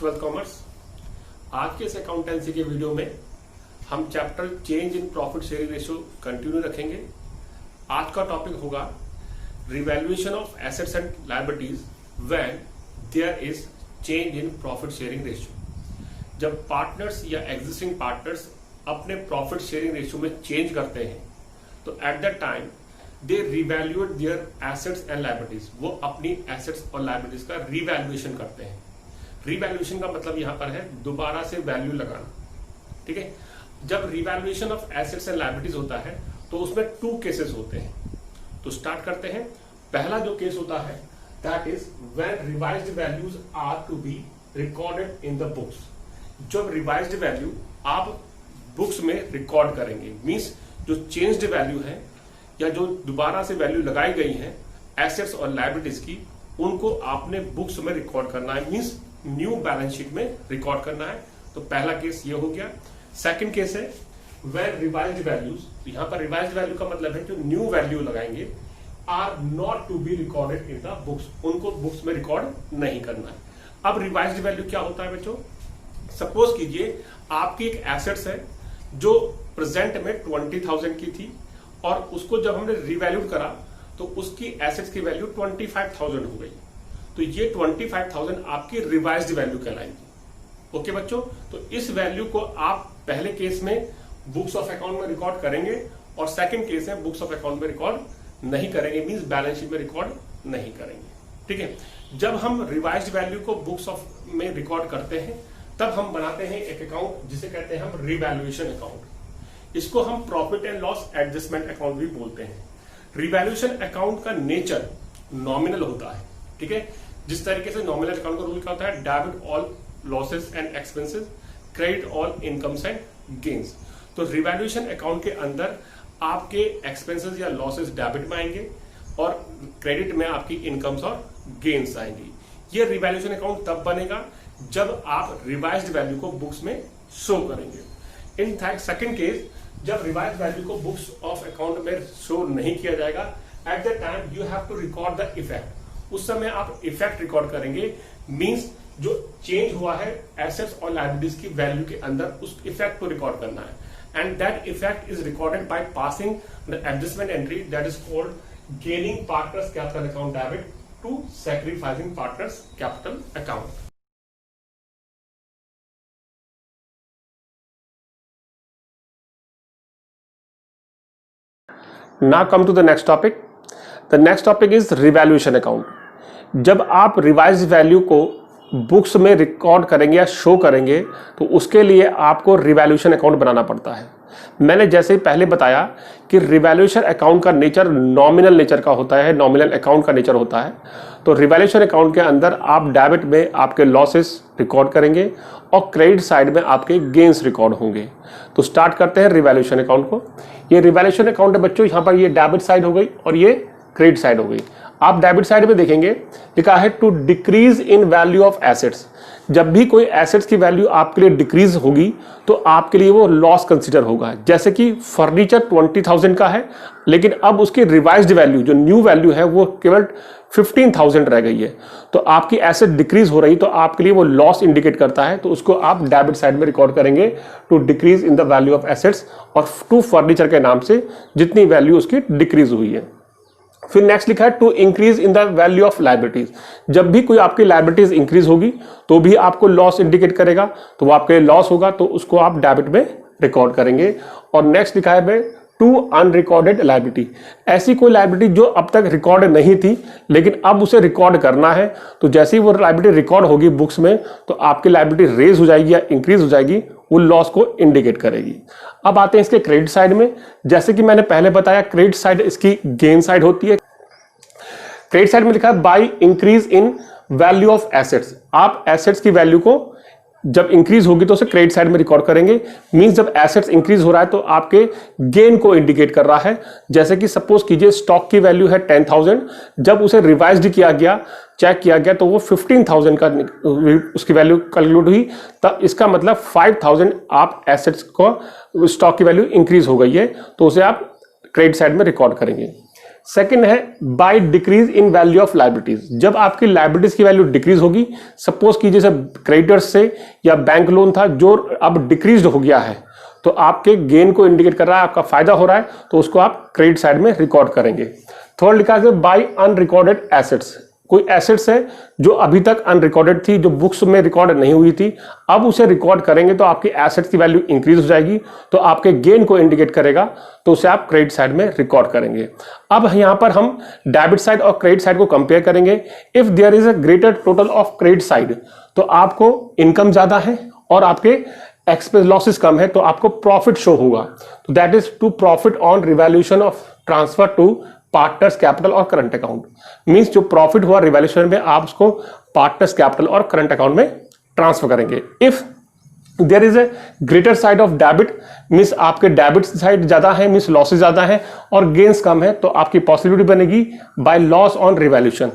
Wealth commerce. आज के इस अकाउंटेंसी के वीडियो में हम chapter change in profit sharing ratio continue रखेंगे। आज का टॉपिक होगा revaluation of assets and liabilities when there is change in profit sharing ratio. जब पार्टनर्स या एग्जिस्टिंग पार्टनर्स अपने प्रॉफिट शेयरिंग रेशियो में चेंज करते हैं तो at that time they revaluate their assets and liabilities. वो अपनी एसेट्स और लायबिलिटीज का रिवैल्यूएशन करते हैं। रिवैल्यूएशन का मतलब यहां पर है दोबारा से वैल्यू लगाना। ठीक है, जब revaluation of assets and liabilities होता है तो उसमें टू केसेस होते हैं। तो स्टार्ट करते हैं। पहला जो केस होता है that is when revised values are to be recorded in the books. जब रिवाइज्ड वैल्यू आप बुक्स में रिकॉर्ड करेंगे, मींस जो चेंज्ड वैल्यू है या जो दोबारा से वैल्यू लगाई गई है एसेट्स और लायबिलिटीज की, उनको आपने बुक्स में रिकॉर्ड करना है, मींस न्यू बैलेंस शीट में रिकॉर्ड करना है। तो पहला केस ये हो गया। सेकंड केस है व्हेन रिवाइज्ड वैल्यूज। यहां पर रिवाइज्ड वैल्यू का मतलब है जो न्यू वैल्यू लगाएंगे are not to be recorded in the books, उनको बुक्स में रिकॉर्ड नहीं करना है। अब रिवाइज्ड वैल्यू क्या होता है बच्चों? सपोज कीजिए आपकी एक एसेट्स है जो प्रेजेंट में 20,000 की थी और उसको जब हमने रिवैल्यूड करा तो उसकी एसेट्स की वैल्यू 25,000 हो गई। तो ये 25,000 आपकी रिवाइज्ड वैल्यू कहलाएगी। ओके बच्चों, तो इस वैल्यू को आप पहले केस में बुक्स ऑफ अकाउंट में रिकॉर्ड करेंगे और सेकंड केस में बुक्स ऑफ अकाउंट में रिकॉर्ड नहीं करेंगे, मींस बैलेंस शीट में रिकॉर्ड नहीं करेंगे। ठीक है, जब हम रिवाइज्ड वैल्यू को बुक्स ऑफ में रिकॉर्ड करते हैं तब हम बनाते हैं एक अकाउंट जिसे कहते हैं हम रिवैल्यूएशन अकाउंट। इसको हम profit and loss adjustment account भी बोलते हैं। रिवैल्यूएशन अकाउंट का नेचर नॉमिनल होता है। ठीक है, जिस तरीके से नॉमिनल अकाउंट का रूल क्या होता है, debit all losses and expenses, credit all incomes and gains. तो रिवैल्यूएशन अकाउंट के अंदर आपके एक्सपेंसेस या लॉसेस डेबिट में आएंगे और क्रेडिट में आपकी इनकम्स और गेन्स आएंगी। ये रिवैल्यूएशन अकाउंट तब बनेगा जब आप रिवाइज्ड वैल्यू को बुक्स में शो करेंगे। इन फैक्ट सेकंड केस, जब रिवाइज्ड वैल्यू को बुक्स ऑफ अकाउंट में शो नहीं किया जाएगा, at the time you have to record the effect. उस समय आप इफेक्ट रिकॉर्ड करेंगे, मींस जो चेंज हुआ है एसेट्स और लायबिलिटीज की वैल्यू के अंदर, उस इफेक्ट को रिकॉर्ड करना है। And that effect is recorded by passing the adjustment entry that is called gaining partners capital account debit to sacrificing partners capital account. Now come to the next topic. The next topic is revaluation account. जब आप revised value को books में record करेंगे या show करेंगे तो उसके लिए आपको रिवैल्यूएशन अकाउंट बनाना पड़ता है। मैंने जैसे ही पहले बताया कि रिवैल्यूएशन अकाउंट का नेचर नॉमिनल नेचर का होता है, नॉमिनल अकाउंट का नेचर होता है। तो रिवैल्यूएशन अकाउंट के अंदर आप डेबिट में आपके लॉसेस रिकॉर्ड करेंगे और क्रेडिट साइड में आपके गेन्स रिकॉर्ड होंगे। तो स्टार्ट करते हैं रिवैल्यूएशन अकाउंट को। ये रिवैल्यूएशन अकाउंट है बच्चों, यहाँ पर ये डेबिट साइड हो गई और ये क्रेडिट साइड हो गई। आप डेबिट साइड में देखेंगे लिखा है to decrease in value of assets. जब भी कोई एसेट्स की वैल्यू आपके लिए डिक्रीज होगी तो आपके लिए वो लॉस कंसीडर होगा। जैसे कि फर्नीचर 20,000 का है लेकिन अब उसकी रिवाइज्ड वैल्यू जो न्यू वैल्यू है वो केवल 15,000 रह गई है। तो आपकी एसेट डिक्रीज हो रही तो आपके लिए वो लॉस इंडिकेट करता है। तो उसको आप डेबिट साइड में रिकॉर्ड करेंगे to decrease in the value of assets और टू फर्नीचर के नाम से जितनी वैल्यू उसकी डिक्रीज हुई है। फिर नेक्स्ट लिखा है to increase in the value of liabilities. जब भी कोई आपकी लायबिलिटीज इंक्रीज होगी तो भी आपको लॉस इंडिकेट करेगा, तो वो आपके लॉस होगा तो उसको आप डेबिट में रिकॉर्ड करेंगे। और नेक्स्ट लिखा है टू अनरिकॉर्डेड लायबिलिटी। ऐसी कोई लायबिलिटी जो अब तक रिकॉर्ड नहीं थी लेकिन अब उसे रिकॉर्ड करना है, तो जैसे ही वो लायबिलिटी रिकॉर्ड होगी बुक्स में तो आपकी लायबिलिटी रेज हो जाएगी या इंक्रीज हो जाएगी, वो लॉस को इंडिकेट करेगी। अब आते हैं इसके क्रेडिट साइड में। जैसे कि मैंने पहले बताया क्रेडिट साइड इसकी गेन साइड होती है। क्रेडिट साइड में लिखा है by increase in value of assets. आप एसेट्स की वैल्यू को जब इंक्रीज होगी तो उसे क्रेडिट साइड में रिकॉर्ड करेंगे। मींस जब एसेट्स इंक्रीज हो रहा है तो आपके गेन को इंडिकेट कर रहा है। जैसे कि सपोज कीजिए स्टॉक की वैल्यू है 10,000, जब उसे रिवाइज्ड किया गया, चेक किया गया तो वो 15,000 का उसकी वैल्यू कैलकुलेट हुई, तब इसका मतलब 5,000 आप एसेट्स को स्टॉक की वैल्यू इंक्रीज हो गई है तो उसे आप क्रेडिट साइड में रिकॉर्ड करेंगे। सेकंड है by decrease in value of liabilities. जब आपकी लायबिलिटीज की वैल्यू डिक्रीज होगी, सपोज कीजिए जैसे क्रेडिटर्स से या बैंक लोन था जो अब डिक्रीज हो गया है, तो आपके गेन को इंडिकेट कर रहा है, आपका फायदा हो रहा है, तो उसको आप क्रेडिट साइड में रिकॉर्ड करेंगे। थर्ड लिखा है बाय अनरिकॉर्डेड एसेट्स। कोई एसेट्स है जो अभी तक अनरिकॉर्डेड थी, जो बुक्स में रिकॉर्ड नहीं हुई थी, अब उसे रिकॉर्ड करेंगे तो आपकी एसेट्स की वैल्यू इंक्रीज हो जाएगी, तो आपके गेन को इंडिकेट करेगा, तो उसे आप क्रेडिट साइड में रिकॉर्ड करेंगे। अब यहां पर हम डेबिट साइड और क्रेडिट साइड को कंपेयर करेंगे। If there is a greater total of credit side, तो आपको इनकम ज्यादा है और आपके एक्सपेंस लॉसेस कम है, तो आपको प्रॉफिट शो होगा। तो that is to profit on revaluation of transfer to partners capital और करंट अकाउंट। मींस जो प्रॉफिट हुआ रिवैल्यूएशन में, आप उसको पार्टनर्स कैपिटल और करंट अकाउंट में ट्रांसफर करेंगे। If there is a greater side of debit, means आपके डेबिट साइड ज्यादा है, मींस लॉसेस ज्यादा है और गेन्स कम है, तो आपकी पॉसिबिलिटी बनेगी बाय लॉस ऑन रिवैल्यूएशन।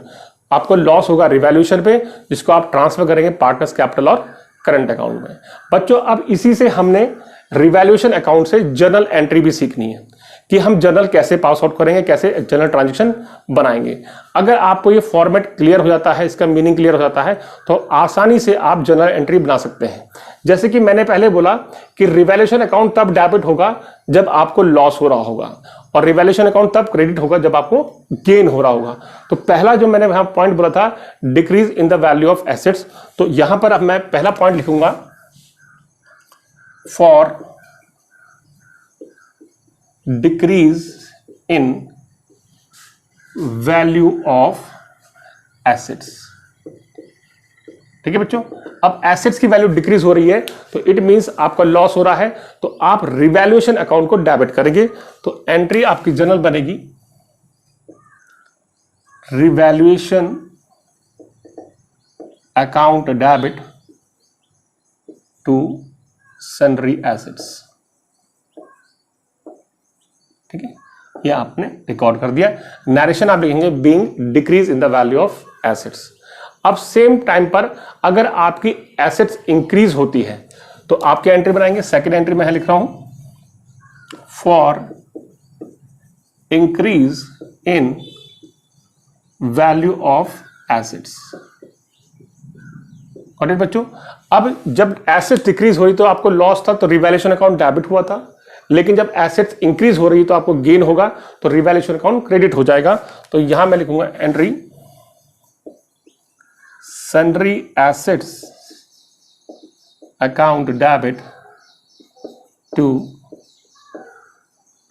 आपको लॉस होगा रिवैल्यूएशन पे, जिसको आप ट्रांसफर करेंगे पार्टनर्स कैपिटल और करंट अकाउंट में। बच्चों, अब इसी से हमने रिवैल्यूएशन अकाउंट से जर्नल एंट्री भी सीखनी है कि हम जर्नल कैसे पास आउट करेंगे, कैसे जर्नल ट्रांजैक्शन बनाएंगे। अगर आपको ये फॉर्मेट क्लियर हो जाता है, इसका मीनिंग क्लियर हो जाता है, तो आसानी से आप जर्नल एंट्री बना सकते हैं। जैसे कि मैंने पहले बोला कि रिवैल्यूएशन अकाउंट तब डेबिट होगा जब आपको लॉस हो रहा होगा, और रिवैल्यूएशन अकाउंट तब क्रेडिट होगा जब आपको गेन हो रहा होगा। तो पहला जो मैंने यहां पॉइंट बोला था, decrease in the value of assets, तो यहां पर अब मैं पहला पॉइंट लिखूंगा, for decrease in value of assets. ठीक है बच्चों, अब एसेट्स की वैल्यू डिक्रीज हो रही है, तो इट मींस आपका लॉस हो रहा है, तो आप रिवैल्यूएशन अकाउंट को डेबिट करेंगे। तो एंट्री आपकी जर्नल बनेगी, revaluation account debit to sundry assets. ठीक है, ये आपने रिकॉर्ड कर दिया। नरेशन आप लिखेंगे being decrease in the value of assets. अब सेम टाइम पर अगर आपकी एसेट्स इंक्रीज होती है, तो आप क्या एंट्री बनाएंगे? सेकंड एंट्री में लिख रहा हूं, for increase in value of assets. और बच्चों, अब जब एसेट्स डिक्रीज हो रही तो आपको लॉस था, तो रिवैल्यूएशन अकाउंट डेबिट हुआ था, लेकिन जब एसेट्स इंक्रीज हो रही तो आपको गेन होगा, तो रिवैल्यूएशन अकाउंट क्रेडिट हो जाएगा। तो यहां मैं लिखूंगा entry sundry assets account debit to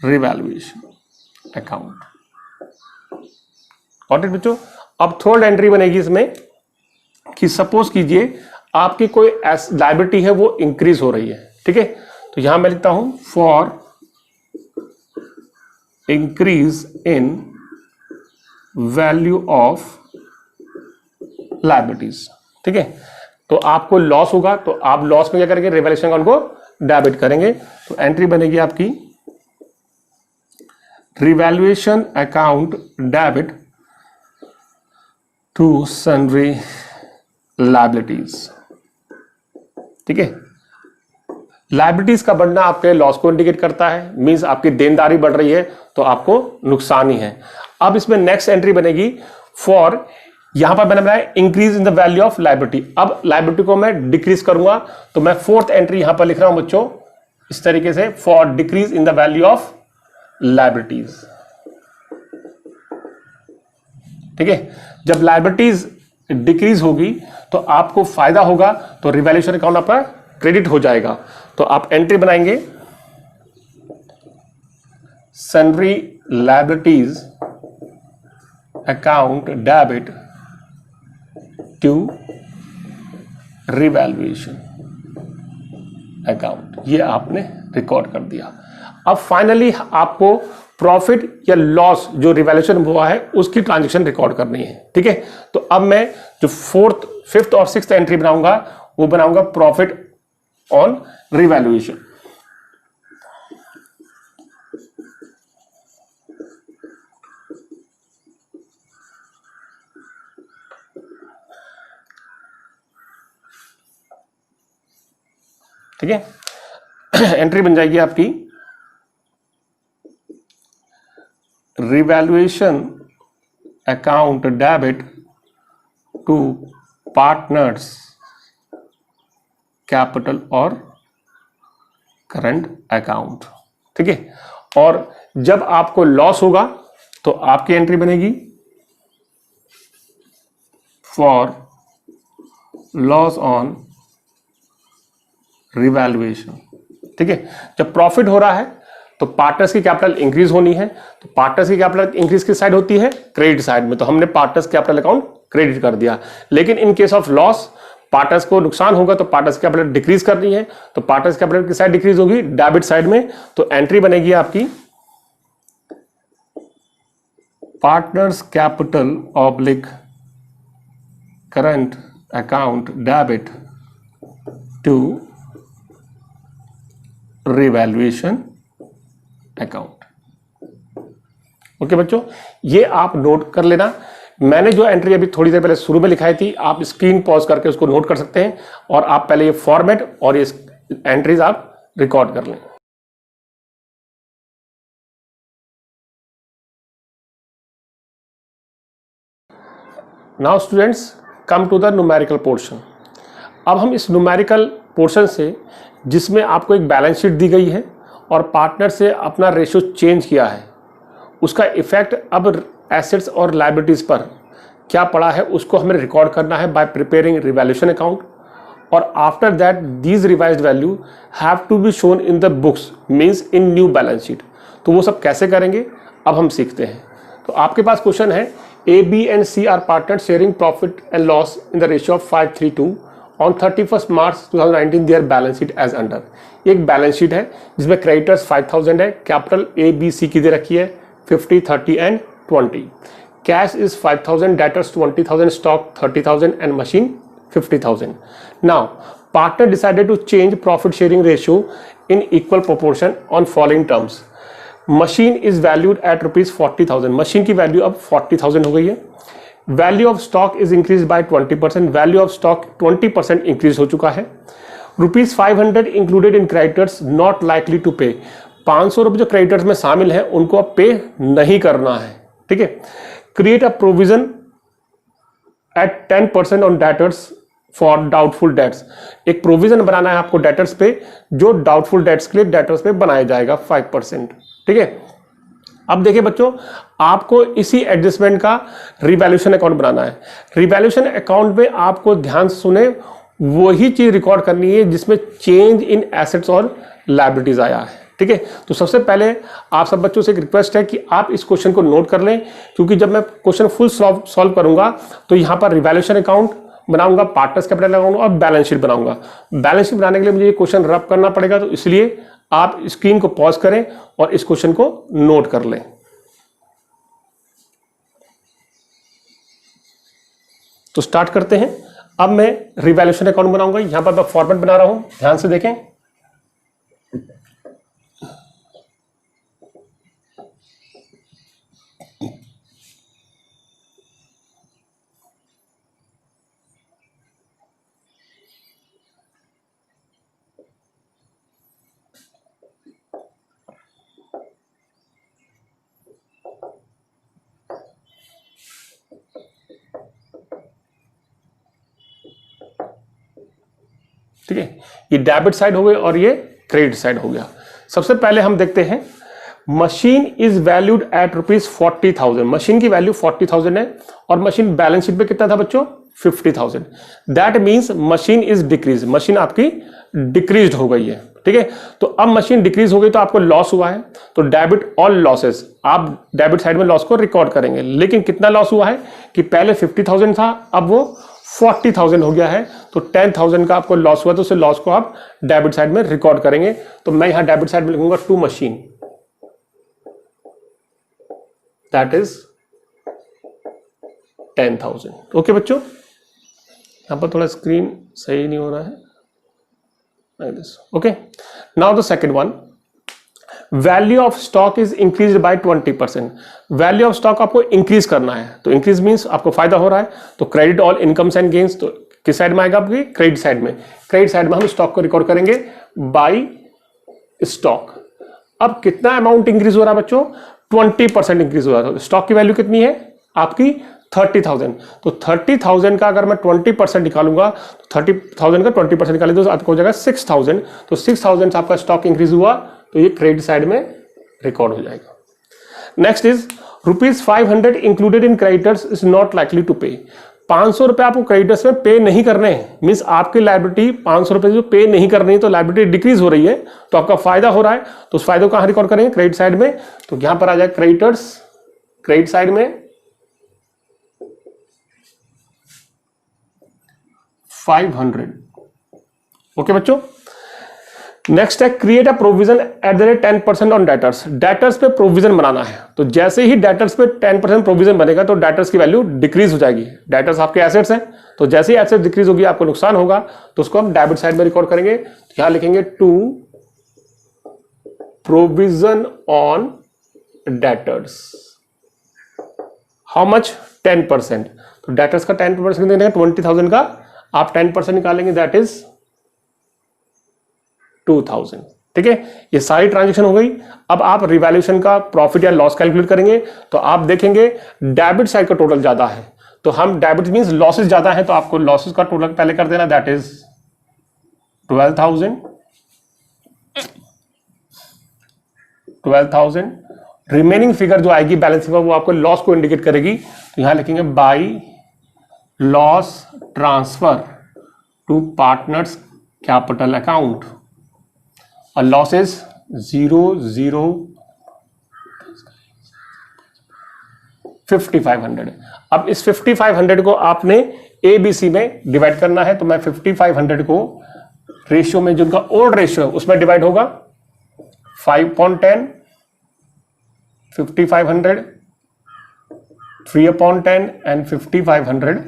revaluation account. Got it बच्चों। अब थर्ड एंट्री बनेगी इसमें कि सपोज कीजिए आपकी कोई लायबिलिटी है वो इंक्रीज हो रही है। ठीक है, तो यहां मैं लिखता हूं for increase in value of liabilities. ठीक है, तो आपको लॉस होगा, तो आप लॉस में क्या करेंगे? रिवैल्यूएशन अकाउंट को डेबिट करेंगे। तो एंट्री बनेगी आपकी revaluation account debit to sundry liabilities. ठीक है, लायबिलिटीज का बढ़ना आपके लॉस को इंडिकेट करता है, मींस आपकी देनदारी बढ़ रही है तो आपको नुकसान ही है। अब इसमें नेक्स्ट एंट्री बनेगी फॉर, यहां पर मैंने बनाया increase in the value of liability. अब लायबिलिटी को मैं डिक्रीज करूंगा, तो मैं फोर्थ एंट्री यहां पर लिख रहा हूं बच्चों इस तरीके से, for decrease in the value of liabilities. ठीक है, जब लायबिलिटीज डिक्रीज होगी तो आपको फायदा होगा, तो रिवैल्यूएशन अकाउंट आपका क्रेडिट हो जाएगा। तो आप एंट्री बनाएंगे sundry liabilities account debit to revaluation account. ये आपने रिकॉर्ड कर दिया। अब फाइनली आपको प्रॉफिट या लॉस जो रिवैल्यूएशन हुआ है उसकी ट्रांजैक्शन रिकॉर्ड करनी है। ठीक है, तो अब मैं जो फोर्थ, फिफ्थ और सिक्स्थ एंट्री बनाऊंगा वो बनाऊंगा प्रॉफिट ऑन रिवैल्यूएशन। ठीक है, एंट्री बन जाएगी आपकी revaluation account debit to partners capital और करंट अकाउंट। ठीक है, और जब आपको लॉस होगा तो आपकी एंट्री बनेगी फॉर लॉस ऑन रिवैल्यूएशन। ठीक है, जब प्रॉफिट हो रहा है तो पार्टनर्स की कैपिटल इंक्रीज होनी है, तो पार्टनर्स की कैपिटल इंक्रीज किस साइड होती है? क्रेडिट साइड में, तो हमने पार्टनर्स कैपिटल अकाउंट क्रेडिट कर दिया। लेकिन in case of loss, partners को नुकसान होगा तो पार्टनर्स कैपिटल डिक्रीज करनी है, तो पार्टनर्स कैपिटल किस साइड डिक्रीज होगी? डेबिट साइड में। तो एंट्री बनेगी आपकी partners capital oblique current account debit to revaluation account. Okay बच्चों, ये आप नोट कर लेना। मैंने जो एंट्री अभी थोड़ी देर पहले शुरू में लिखाई थी, आप स्क्रीन पॉज करके उसको नोट कर सकते हैं और आप पहले ये फॉर्मेट और ये एंट्रीज आप रिकॉर्ड कर लें। Now students, come to the numerical portion. अब हम इस न्यूमेरिकल पोर्शन से, जिसमें आपको एक बैलेंस शीट दी गई है और पार्टनर से अपना रेशियो चेंज किया है, उसका इफेक्ट अब एसेट्स और लायबिलिटीज पर क्या पड़ा है उसको हमें रिकॉर्ड करना है बाय प्रिपेयरिंग रिवैल्यूएशन अकाउंट। और after that these revised value have to be shown in the books, means in new balance sheet. तो वो सब कैसे करेंगे अब हम सीखते हैं। तो आपके पास क्वेश्चन है, A, B and C are partners sharing profit and loss in the ratio of 5:3:2 on 31st March 2019 their balance sheet as under। एक बैलेंस शीट है जिसमें क्रेडिटर्स 5000 है, कैपिटल A, B, C की दे रखी है 50, 30 and 20, cash is 5000, debtors 20,000, stock 30,000 and machine 50,000। Now partner decided to change profit sharing ratio in equal proportion on following terms। Machine is valued at ₹40,000, machine की value अब 40,000 हो गई है। Value of stock is increase by 20%, value of stock 20% increase हो चुका है। ₹500 included in creditors not likely to pay, 500 रुपये जो क्रेडिटर्स में शामिल है उनको अब पे नहीं करना है। ठीक है, create a provision at 10% on debtors for doubtful debts, एक प्रोविजन बनाना है आपको डेटर्स पे, जो डाउटफुल डेट्स के लिए डेटर्स पे बनाया जाएगा 5%। ठीक है, अब देखिए बच्चों, आपको इसी एडजस्टमेंट का रिवैल्यूएशन अकाउंट बनाना है। रिवैल्यूएशन अकाउंट में आपको ध्यान से सुने, वही चीज रिकॉर्ड करनी है जिसमें चेंज इन एसेट्स और लायबिलिटीज आया है। ठीक है, तो सबसे पहले आप सब बच्चों से एक रिक्वेस्ट है कि आप इस क्वेश्चन को नोट कर लें, क्योंकि जब मैं क्वेश्चन फुल सॉल्व करूंगा तो यहां पर रिवैल्यूएशन अकाउंट बनाऊंगा, पार्टनर्स कैपिटल लगाऊंगा और बैलेंस शीट बनाऊंगा। बैलेंस शीट बनाने के लिए मुझे ये क्वेश्चन रब करना पड़ेगा, तो इसलिए आप स्क्रीन को पॉज करें और इस क्वेश्चन को नोट कर लें। तो स्टार्ट करते हैं। अब मैं रिवैल्यूएशन अकाउंट बनाऊंगा, यहां पर मैं फॉर्मेट बना रहा हूं, ध्यान से देखें। ठीक है, ये डेबिट साइड हो गई और ये क्रेडिट साइड हो गया। सबसे पहले हम देखते हैं, machine is valued at ₹40,000, machine की वैल्यू 40,000 है और मशीन बैलेंस शीट पे कितना था बच्चों? 50,000। That means machine is decrease, machine आपकी डिक्रीज हो गई है। ठीक है, तो अब मशीन डिक्रीज हो गई तो आपको लॉस हुआ है, तो डेबिट ऑल लॉसेस, आप डेबिट साइड में लॉस को रिकॉर्ड करेंगे। लेकिन कितना लॉस हुआ है कि पहले 50,000 था, अब वो 40,000 हो गया है, तो 10,000 का आपको लॉस हुआ, तो उस लॉस को आप डेबिट साइड में रिकॉर्ड करेंगे। तो मैं यहां डेबिट साइड में लिखूंगा to machine, that is 10,000। Okay बच्चों, यहां पर थोड़ा स्क्रीन सही नहीं हो रहा है, like this। Okay, now the second one, value of stock is increased by 20%। Value of stock आपको इंक्रीज करना है, तो इंक्रीज मींस आपको फायदा हो रहा है, तो credit all incomes and gains, तो किस साइड में आएगा? आपकी क्रेडिट साइड में। क्रेडिट साइड में हम स्टॉक को रिकॉर्ड करेंगे बाय स्टॉक। अब कितना अमाउंट इंक्रीज हो रहा है बच्चों? 20% इंक्रीज हुआ। तो स्टॉक की वैल्यू कितनी है आपकी 30,000। तो 30,000 का अगर मैं 20% निकालूंगा तो 30,000 का 20% निकालें तो आपको हो जाएगा 6,000। तो 6,000 से आपका स्टॉक इंक्रीज हुआ तो ये क्रेडिट साइड में रिकॉर्ड हो जाएगा। Next is ₹500 included in creditors is not likely to pay. 500 रुपए आपको क्रेडिटर्स में पे नहीं करने हैं, मीन्स आपकी लायबिलिटी 500 रुपए जो पे नहीं करनी है, तो लायबिलिटी डिक्रीज हो रही है, तो आपका फायदा हो रहा है। तो उस फायदे को कहां रिकॉर्ड करेंगे? क्रेडिट साइड में। तो यहां पर आ जाए क्रेडिटर्स, क्रेडिट साइड में 500। ओके बच्चों, नेक्स्ट है create a provision at the rate 10% on debtors. Debtors पे प्रोविजन बनाना है, तो जैसे ही डेटर्स पे 10% प्रोविजन बनेगा तो डेटर्स की वैल्यू डिक्रीज हो जाएगी। डेटर्स आपके एसेट्स हैं, तो जैसे ही एसेट डिक्रीज होगी आपको नुकसान होगा, तो उसको हम डेबिट साइड में रिकॉर्ड करेंगे। यहां लिखेंगे to provision on debtors, how much? 10%। तो डेटर्स का 10% देने का 20,000 का आप 10% निकालेंगे, दैट इज 2,000। ठीक है, ये सारी ट्रांजेक्शन हो गई। अब आप रिवैल्यूएशन का प्रॉफिट या लॉस कैलकुलेट करेंगे, तो आप देखेंगे डेबिट साइड का टोटल ज्यादा है, तो हम डेबिट मींस लॉसेस ज्यादा है, तो आपको लॉसेस का टोटल पहले कर देना, दैट इज 12,000। रिमेनिंग फिगर जो आएगी बैलेंस फिगर वो आपको लॉस को इंडिकेट करेगी। तो यहां लिखेंगे by loss transfer to partners capital account, और लॉस इज 5,500। अब इस 5,500 को आपने ABC में डिवाइड करना है, तो मैं 5,500 को रेशियो में, जो उनका ओल्ड रेशियो है उसमें डिवाइड होगा। 5/10, 5,500, 3/10 एंड 5,500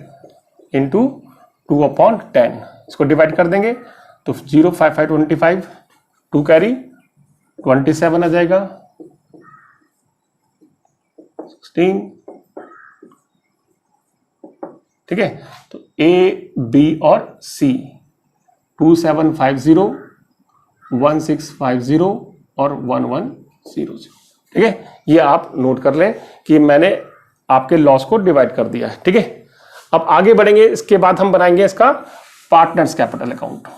इंटू 2/10, इसको डिवाइड कर देंगे तो 0, 5, 5, 25, 2 कैरी 27 आ जाएगा, 16। ठीक है, तो A, B और C 2750, 1650 और 1100। ठीक है, ये आप नोट कर लें कि मैंने आपके लॉस को डिवाइड कर दिया है। ठीक है, अब आगे बढ़ेंगे, इसके बाद हम बनाएंगे इसका partners capital account.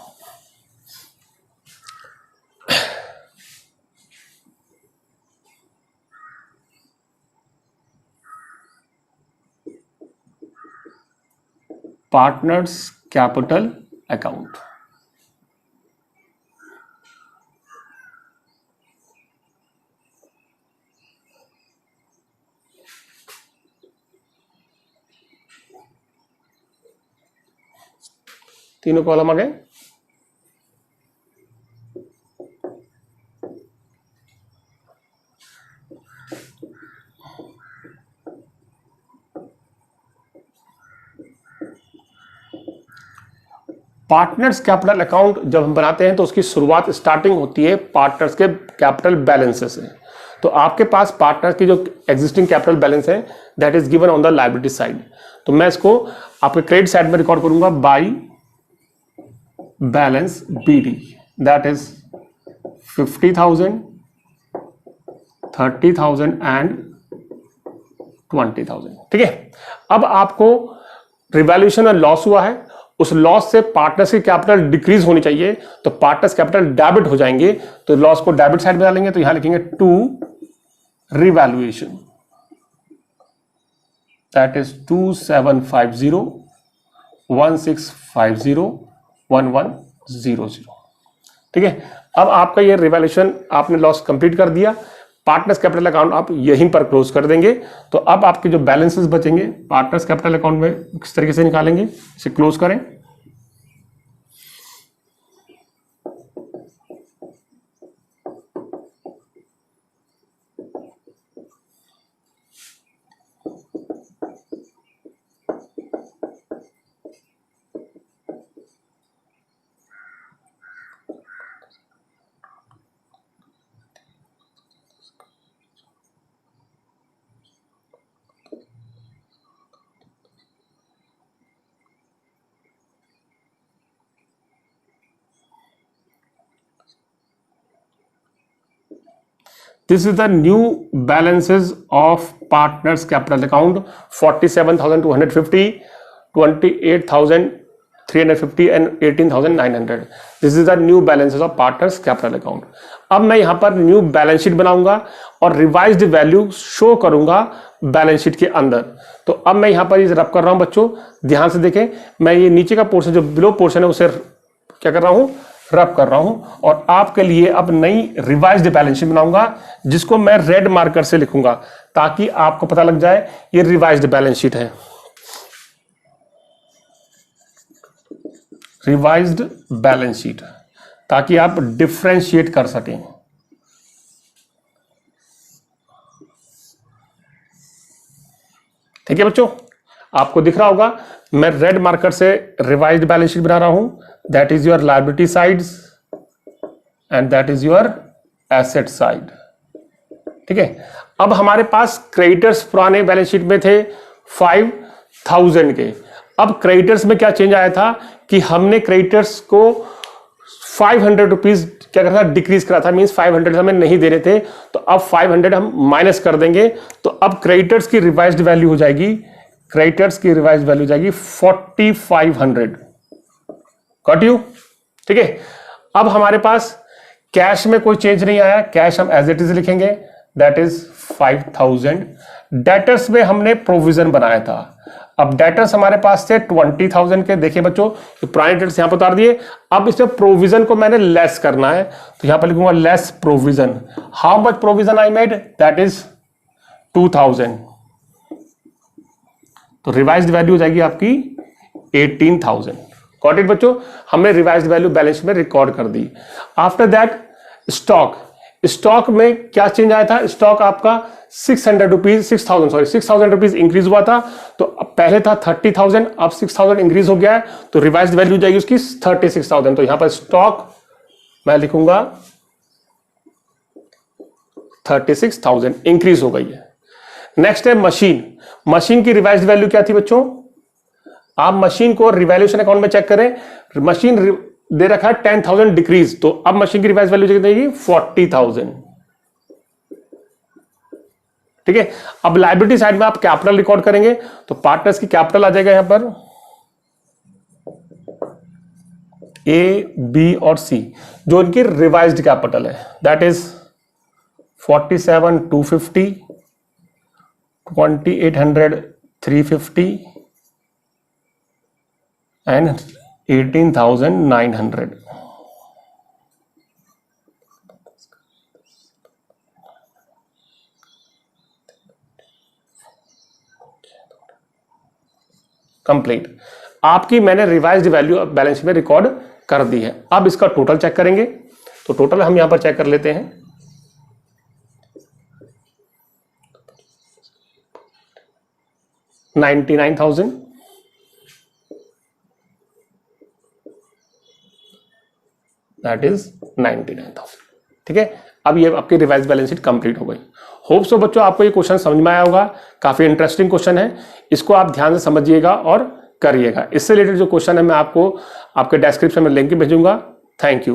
Partners capital account, तीनों कॉलम आ गए। पार्टनर्स कैपिटल अकाउंट जब हम बनाते हैं तो उसकी शुरुआत स्टार्टिंग होती है पार्टनर्स के कैपिटल बैलेंस से। तो आपके पास पार्टनर्स की जो एग्जिस्टिंग कैपिटल बैलेंस है that is given on the liability side. तो मैं इसको आपके क्रेडिट साइड में रिकॉर्ड करूंगा by balance BD, that is 50,000, 30,000 and 20,000। ठीक है, अब आपको रिवैल्यूएशन और लॉस हुआ है, उस लॉस से पार्टनर्स की कैपिटल डिक्रीज होनी चाहिए, तो पार्टनर्स कैपिटल डेबिट हो जाएंगे, तो लॉस को डेबिट साइड में डालेंगे, तो यहां लिखेंगे टू रिवैल्यूएशन, दैट इज 2750, 1650, 1100। ठीक है, अब आपका ये रिवैल्यूएशन आपने लॉस कंप्लीट कर दिया, पार्टनर्स कैपिटल अकाउंट आप यहीं पर क्लोज कर देंगे। तो अब आपके जो बैलेंसेस बचेंगे पार्टनर्स कैपिटल अकाउंट में किस तरीके से निकालेंगे, इसे क्लोज करें। This is the new balances of partners capital account 47,250, 28,350 and 18,900. This is the new balances of partners capital account. अब मैं यहां पर न्यू बैलेंस शीट बनाऊंगा और रिवाइज्ड वैल्यू शो करूंगा बैलेंस शीट के अंदर. तो अब मैं यहां पर ये रब कर रहा हूं बच्चों, ध्यान से देखें. मैं ये नीचे का पोर्शन जो बिलो पोर्शन है उसे क्या कर रहा हूं, रब कर रहा हूं. और आपके लिए अब नई रिवाइज्ड बैलेंस शीट बनाऊंगा जिसको मैं रेड मार्कर से लिखूंगा ताकि आपको पता लग जाए ये रिवाइज्ड बैलेंस शीट है. रिवाइज्ड बैलेंस शीट, ताकि आप डिफरेंशिएट कर सकें. ठीक है बच्चों, आपको दिख रहा होगा मैं रेड मार्कर से रिवाइज्ड बैलेंस शीट बना रहा हूं. That is your liability sides and that is your asset side. ठीक है, अब हमारे पास क्रेडिटर्स पुराने बैलेंस शीट में थे 5,000 के. अब क्रेडिटर्स में क्या चेंज आया था कि हमने क्रेडिटर्स को 500 रुपीज क्या करा था, डिक्रीज करा था. मींस 500 हमें नहीं देने थे, तो अब 500 हम माइनस कर देंगे. तो अब क्रेडिटर्स की रिवाइज्ड वैल्यू हो जाएगी, क्रेडिटर्स की रिवाइज्ड वैल्यू हो जाएगी 4,500. Got you. ठीक है, अब हमारे पास कैश में कोई चेंज नहीं आया, कैश हम एज इट इज लिखेंगे, दैट इज 5,000. डेटर्स में हमने प्रोविजन बनाया था. अब डेटर्स हमारे पास थे 20,000 के. देखिए बच्चों, तो पुराने डेटर्स यहां पर उतार दिए. अब इसमें प्रोविजन को मैंने लेस करना है, तो यहां पर लिखूंगा less provision. How much provision I made, that is 2,000. तो रिवाइज्ड वैल्यू हो जाएगी आपकी 18,000. गॉट इट बच्चों, हमने रिवाइज्ड वैल्यू बैलेंस में रिकॉर्ड कर दी. आफ्टर दैट स्टॉक, स्टॉक में क्या चेंज आया था, स्टॉक आपका 6,000 रुपीज इंक्रीज हुआ था. तो पहले था 30,000, अब 6,000 इंक्रीज हो गया है, तो रिवाइज्ड वैल्यू जाएगी उसकी 36,000. तो यहां पर स्टॉक मैं लिखूंगा 36,000 इंक्रीज हो गई है. नेक्स्ट है मशीन. मशीन की रिवाइज्ड वैल्यू क्या थी बच्चों, आप मशीन को रिवैल्यूएशन अकाउंट में चेक करें. मशीन दे रखा है 10,000 डिक्रीज, तो अब मशीन की रिवाइज्ड वैल्यू देगी 40,000. ठीक है, अब लायबिलिटी साइड में आप कैपिटल रिकॉर्ड करेंगे, तो पार्टनर्स की कैपिटल आ जाएगा यहां पर ए, बी और सी, जो इनकी रिवाइज्ड कैपिटल है. That is 47,250, 28,00, 350 and 18,900. कंप्लीट. आपकी मैंने रिवाइज्ड वैल्यू बैलेंस में रिकॉर्ड कर दी है. अब इसका टोटल चेक करेंगे, तो टोटल हम यहां पर चेक कर लेते हैं. $99,000, दैट इज 99,000. ठीक है, अब ये आपकी रिवाइज बैलेंस शीट कंप्लीट हो गई. होप सो बच्चों आपको ये क्वेश्चन समझ में आया होगा. काफी इंटरेस्टिंग क्वेश्चन है, इसको आप ध्यान से समझिएगा और करिएगा. इससे रिलेटेड जो क्वेश्चन है मैं आपको आपके डिस्क्रिप्शन में लिंक भेजूंगा. Thank you.